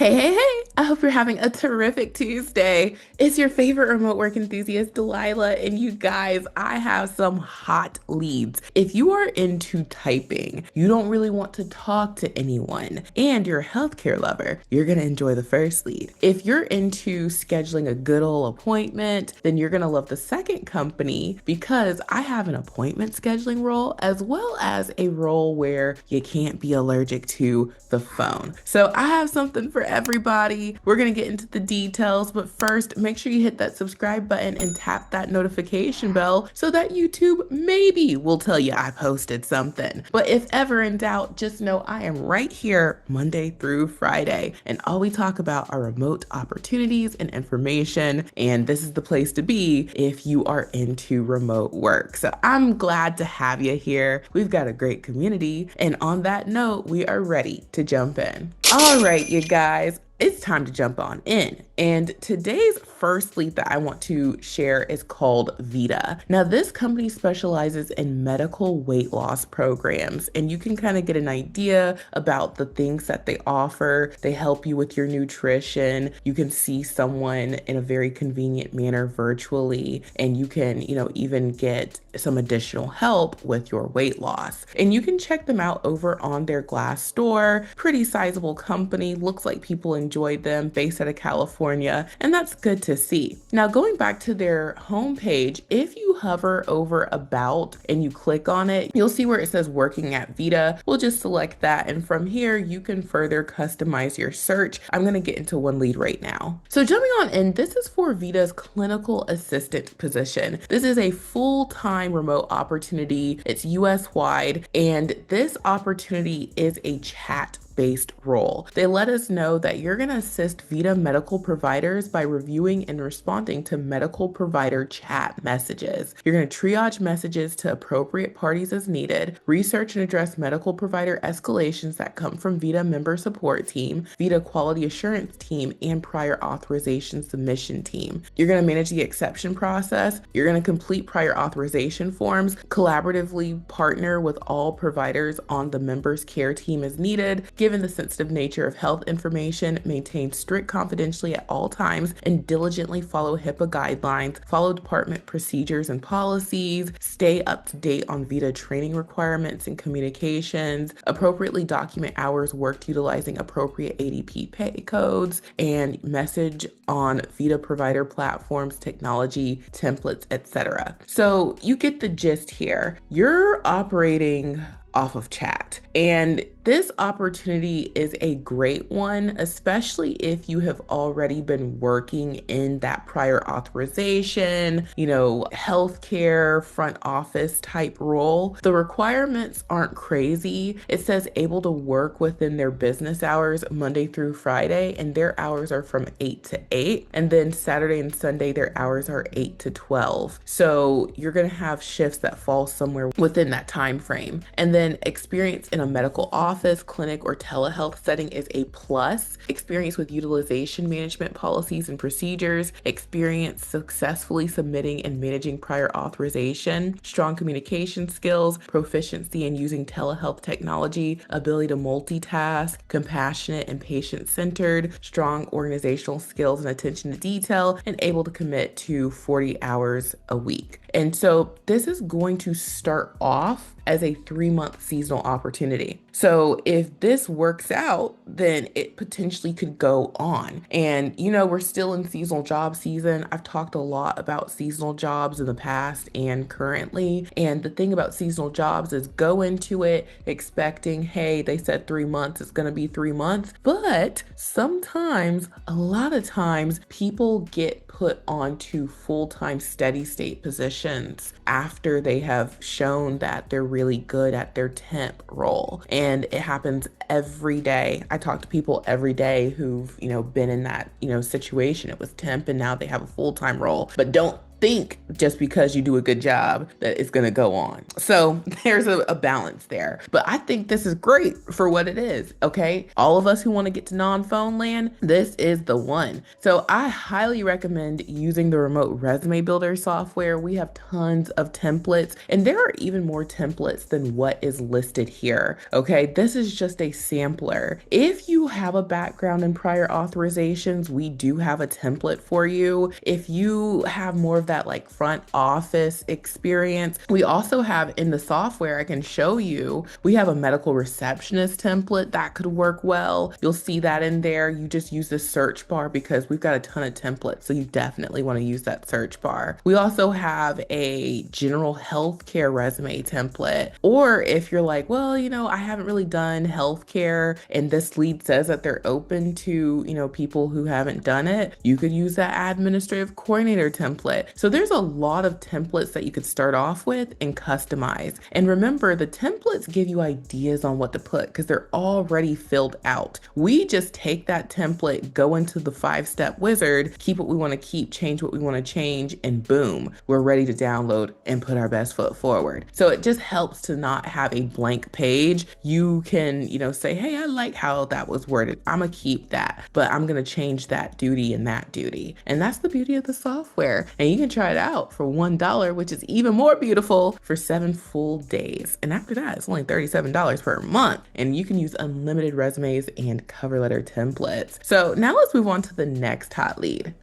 Hey, hey, hey! I hope you're having a terrific Tuesday. It's your favorite remote work enthusiast, Delilah, and you guys, I have some hot leads. If you are into typing, you don't really want to talk to anyone, and you're a healthcare lover, you're gonna enjoy the first lead. If you're into scheduling a good old appointment, then you're gonna love the second company because I have an appointment scheduling role as well as a role where you can't be allergic to the phone. So I have something for everybody. We're going to get into the details, but first, make sure you hit that subscribe button and tap that notification bell so that YouTube maybe will tell you I posted something. But if ever in doubt, just know I am right here Monday through Friday, and all we talk about are remote opportunities and information. And this is the place to be if you are into remote work. So I'm glad to have you here. We've got a great community. And on that note, we are ready to jump in. All right, you guys, it's time to jump on in. And today's first lead that I want to share is called Vita. Now, this company specializes in medical weight loss programs, and you can kind of get an idea about the things that they offer. They help you with your nutrition. You can see someone in a very convenient manner virtually, and you can, even get some additional help with your weight loss. And you can check them out over on their Glassdoor. Pretty sizable company. Looks like people enjoyed them, based out of California, and that's good to see. Now, going back to their homepage, if you hover over About and you click on it, you'll see where it says Working at Vita. We'll just select that, and from here, you can further customize your search. I'm going to get into one lead right now. So jumping on in, this is for Vita's clinical assistant position. This is a full-time remote opportunity. It's US wide, and this opportunity is a chat-based role. They let us know that you're going to assist Vita medical providers by reviewing and responding to medical provider chat messages. You're going to triage messages to appropriate parties as needed, research and address medical provider escalations that come from Vita member support team, Vita quality assurance team, and prior authorization submission team. You're going to manage the exception process. You're going to complete prior authorization forms, collaboratively partner with all providers on the member's care team as needed. Given the sensitive nature of health information, maintain strict confidentiality at all times and diligently follow HIPAA guidelines, follow department procedures and policies, stay up to date on Vita training requirements and communications, appropriately document hours worked utilizing appropriate ADP pay codes, and message on Vita provider platforms, technology, templates, etc. So you get the gist here. You're operating off of chat. And this opportunity is a great one, especially if you have already been working in that prior authorization, healthcare, front office type role. The requirements aren't crazy. It says able to work within their business hours Monday through Friday, and their hours are from 8 to 8. And then Saturday and Sunday, their hours are 8 to 12. So you're going to have shifts that fall somewhere within that time frame. And then experience in a medical office, clinic, or telehealth setting is a plus. Experience with utilization management policies and procedures, experience successfully submitting and managing prior authorization, strong communication skills, proficiency in using telehealth technology, ability to multitask, compassionate and patient-centered, strong organizational skills and attention to detail, and able to commit to 40 hours a week. And so this is going to start off as a 3-month seasonal opportunity. So if this works out, then it potentially could go on. And we're still in seasonal job season. I've talked a lot about seasonal jobs in the past and currently. And the thing about seasonal jobs is go into it expecting, hey, they said 3 months, it's going to be 3 months. But sometimes, a lot of times, people get put onto full-time steady state positions after they have shown that they're really good at their temp role. And it happens every day. I talk to people every day who've, been in that, situation. It was temp and now they have a full-time role. But don't think just because you do a good job that it's going to go on. So there's a balance there. But I think this is great for what it is. Okay. All of us who want to get to non-phone land, this is the one. So I highly recommend using the remote resume builder software. We have tons of templates, and there are even more templates than what is listed here. Okay. This is just a sampler. If you have a background in prior authorizations, we do have a template for you. If you have more of that like front office experience, we also have in the software, I can show you, we have a medical receptionist template that could work well. You'll see that in there. You just use the search bar because we've got a ton of templates. So you definitely want to use that search bar. We also have a general healthcare resume template. Or if you're like, well, I haven't really done healthcare and this lead says that they're open to, people who haven't done it, you could use that administrative coordinator template. So there's a lot of templates that you could start off with and customize. And remember, the templates give you ideas on what to put because they're already filled out. We just take that template, go into the 5-step wizard, keep what we want to keep, change what we want to change, and boom, we're ready to download and put our best foot forward. So it just helps to not have a blank page. You can, say, hey, I like how that was worded. I'm going to keep that, but I'm going to change that duty and that duty. And that's the beauty of the software. And you can try it out for $1, which is even more beautiful, for 7 full days. And after that, it's only $37 per month. And you can use unlimited resumes and cover letter templates. So now let's move on to the next hot lead.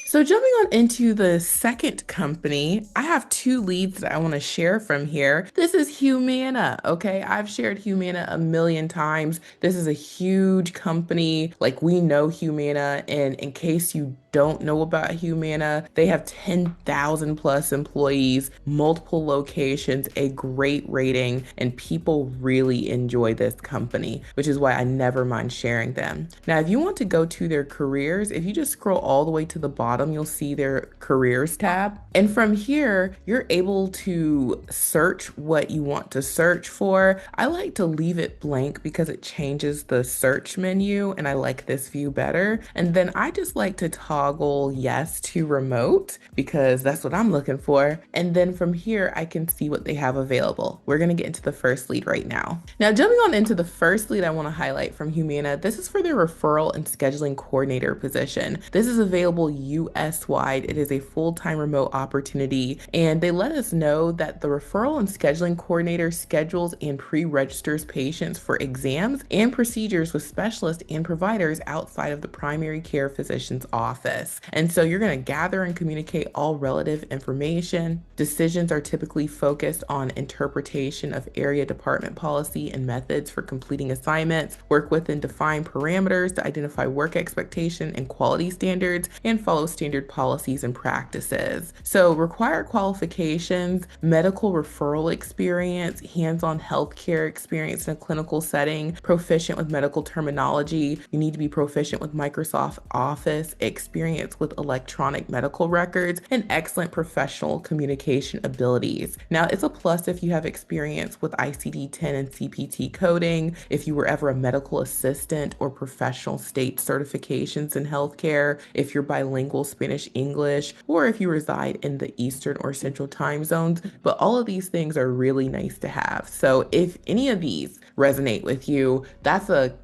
So jumping on into the second company, I have 2 leads that I want to share from here. This is Humana, okay? I've shared Humana a million times. This is a huge company. Like, we know Humana, and in case you don't know about Humana, they have 10,000 plus employees, multiple locations, a great rating, and people really enjoy this company, which is why I never mind sharing them. Now, if you want to go to their careers, if you just scroll all the way to the bottom, you'll see their careers tab. And from here, you're able to search what you want to search for. I like to leave it blank because it changes the search menu, and I like this view better. And then I just like to toggle yes to remote because that's what I'm looking for. And then from here, I can see what they have available. We're going to get into the first lead right now. Now, jumping on into the first lead I want to highlight from Humana, this is for their referral and scheduling coordinator position. This is available US-wide. It is a full-time remote opportunity, and they let us know that the referral and scheduling coordinator schedules and pre-registers patients for exams and procedures with specialists and providers outside of the primary care physician's office. And so you're going to gather and communicate all relative information. Decisions are typically focused on interpretation of area department policy and methods for completing assignments, work within defined parameters to identify work expectation and quality standards, and follow standard policies and practices. So required qualifications: medical referral experience, hands-on healthcare experience in a clinical setting, proficient with medical terminology. You need to be proficient with Microsoft Office, experience with electronic medical records, and excellent professional communication abilities. Now, it's a plus if you have experience with ICD-10 and CPT coding, if you were ever a medical assistant or professional state certifications in healthcare, if you're bilingual Spanish, English, or if you reside in the Eastern or Central time zones. But all of these things are really nice to have. So if any of these resonate with you, that's a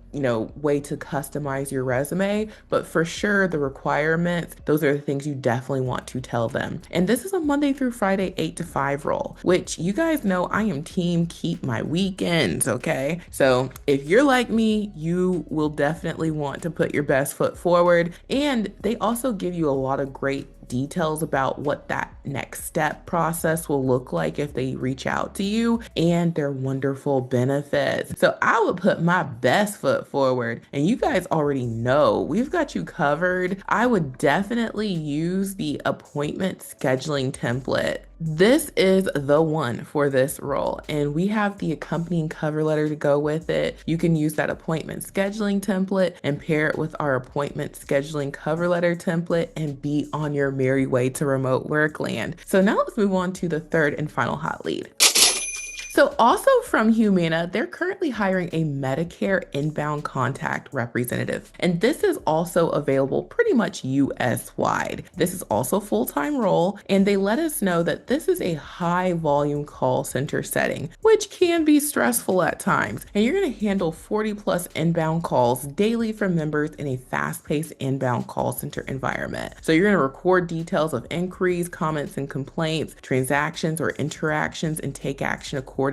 way to customize your resume. But for sure, the requirements, those are the things you definitely want to tell them. And this is a Monday through Friday 8 to 5 role, which you guys know I am team keep my weekends, okay? So if you're like me, you will definitely want to put your best foot forward. And they also give you a lot of great details about what that next step process will look like if they reach out to you, and their wonderful benefits. So I would put my best foot forward, and you guys already know we've got you covered. I would definitely use the appointment scheduling template. This is the one for this role, and we have the accompanying cover letter to go with it. You can use that appointment scheduling template and pair it with our appointment scheduling cover letter template and be on your merry way to remote work land. So now let's move on to the third and final hot lead. So, also from Humana, they're currently hiring a Medicare inbound contact representative. And this is also available pretty much US wide. This is also a full-time role, and they let us know that this is a high volume call center setting, which can be stressful at times. And you're going to handle 40 plus inbound calls daily from members in a fast-paced inbound call center environment. So, you're going to record details of inquiries, comments, and complaints, transactions, or interactions, and take action accordingly,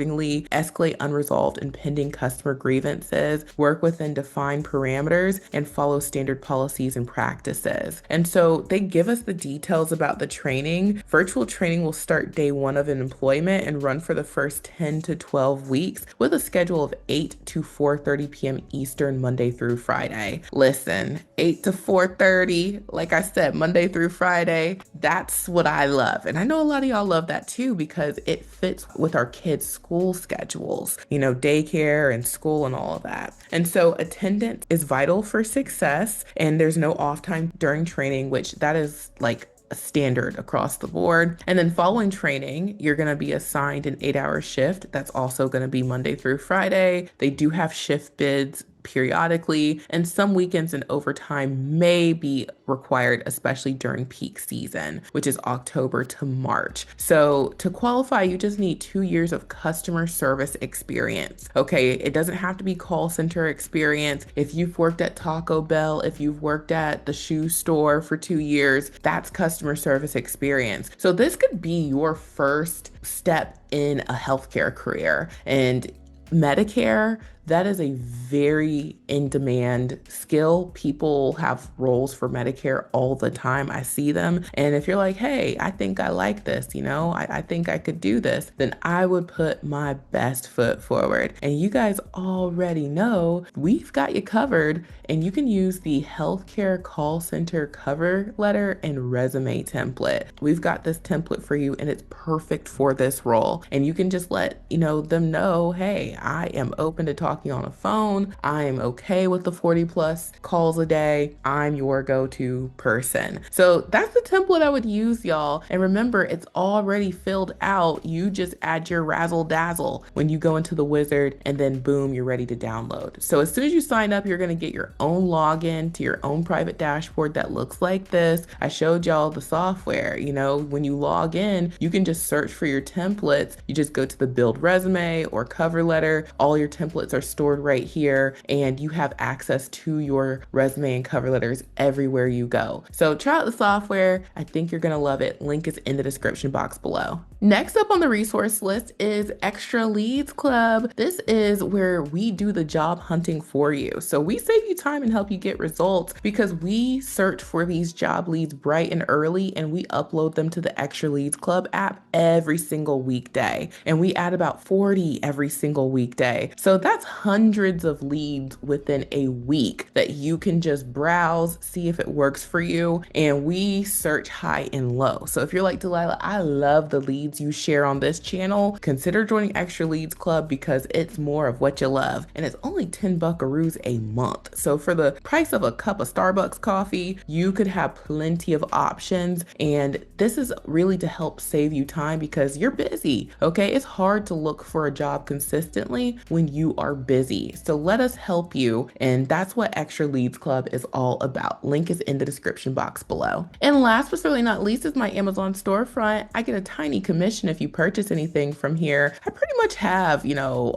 escalate unresolved and pending customer grievances, work within defined parameters, and follow standard policies and practices. And so they give us the details about the training. Virtual training will start day one of an employment and run for the first 10 to 12 weeks with a schedule of 8 to 4:30 p.m. Eastern, Monday through Friday. Listen, 8 to 4:30, like I said, Monday through Friday, that's what I love. And I know a lot of y'all love that too because it fits with our kids' school schedules, daycare and school and all of that. And so attendance is vital for success, and there's no off time during training, which that is like a standard across the board. And then following training, you're going to be assigned an 8-hour shift. That's also going to be Monday through Friday. They do have shift bids periodically, and some weekends and overtime may be required, especially during peak season, which is October to March. So to qualify, you just need 2 years of customer service experience. Okay, it doesn't have to be call center experience. If you've worked at Taco Bell, if you've worked at the shoe store for 2 years, that's customer service experience. So this could be your first step in a healthcare career. And Medicare, that is a very in-demand skill. People have roles for Medicare all the time. I see them. And if you're like, hey, I think I like this, I think I could do this, then I would put my best foot forward. And you guys already know we've got you covered, and you can use the healthcare call center cover letter and resume template. We've got this template for you, and it's perfect for this role. And you can just let them know, hey, I am open to talking on a phone. I am okay with the 40 plus calls a day. I'm your go-to person. So that's the template I would use, y'all. And remember, it's already filled out. You just add your razzle dazzle when you go into the wizard, and then boom, you're ready to download. So as soon as you sign up, you're going to get your own login to your own private dashboard that looks like this. I showed y'all the software. When you log in, you can just search for your templates. You just go to the build resume or cover letter. All your templates are stored right here, and you have access to your resume and cover letters everywhere you go. So try out the software. I think you're going to love it. Link is in the description box below. Next up on the resource list is Extra Leads Club. This is where we do the job hunting for you. So we save you time and help you get results because we search for these job leads bright and early, and we upload them to the Extra Leads Club app every single weekday. And we add about 40 every single weekday. So that's hundreds of leads within a week that you can just browse, see if it works for you. And we search high and low. So if you're like, Delilah, I love the leads you share on this channel, consider joining Extra Leads Club because it's more of what you love. And it's only 10 buckaroos a month. So for the price of a cup of Starbucks coffee, you could have plenty of options. And this is really to help save you time because you're busy. Okay, it's hard to look for a job consistently when you are busy. So let us help you. And that's what Extra Leads Club is all about. Link is in the description box below. And last but certainly not least is my Amazon storefront. I get a tiny commission if you purchase anything from here. I pretty much have,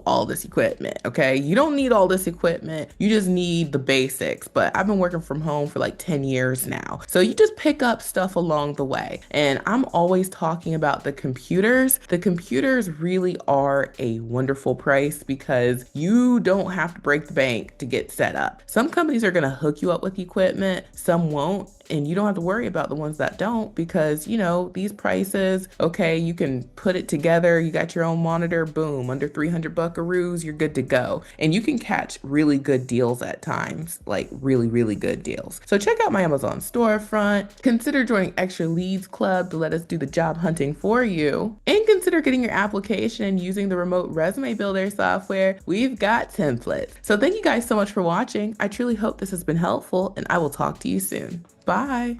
all this equipment. Okay. You don't need all this equipment. You just need the basics. But I've been working from home for like 10 years now. So you just pick up stuff along the way. And I'm always talking about the computers. The computers really are a wonderful price because you don't have to break the bank to get set up. Some companies are going to hook you up with equipment, some won't. And you don't have to worry about the ones that don't because, these prices, okay, you can put it together. You got your own monitor, boom, under 300 buckaroos, you're good to go. And you can catch really good deals at times, like really, really good deals. So check out my Amazon storefront. Consider joining Extra Leads Club to let us do the job hunting for you. And consider getting your application and using the remote resume builder software. We've got templates. So thank you guys so much for watching. I truly hope this has been helpful, and I will talk to you soon. Bye.